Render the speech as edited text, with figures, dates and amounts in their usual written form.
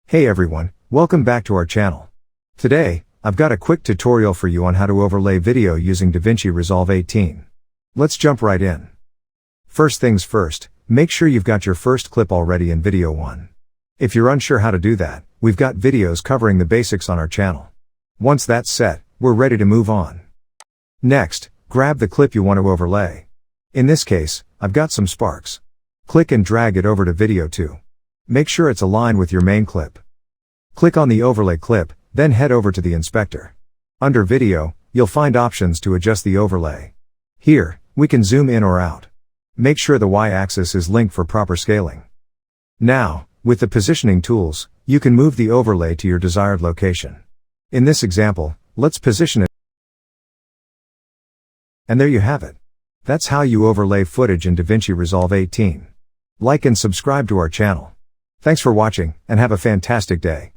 Hey everyone, welcome back to our channel. Today, I've got a quick tutorial for you on how to overlay video using Davinci Resolve 18. Let's jump right in. First things first, make sure you've got your first clip already in Video 1. If you're unsure how to do that, we've got videos covering the basics on our channel. Once that's set, we're ready to move on. Next, grab the clip you want to overlay. In this case, I've got some sparks. Click and drag it over to Video 2. Make sure it's aligned with your main clip. Click on the overlay clip, then head over to the inspector. Under Video, you'll find options to adjust the overlay. Here, we can zoom in or out. Make sure the Y-axis is linked for proper scaling. Now, with the positioning tools, you can move the overlay to your desired location. In this example, let's position it. And there you have it. That's how you overlay footage in Davinci Resolve 18. Like and subscribe to our channel. Thanks for watching, and have a fantastic day.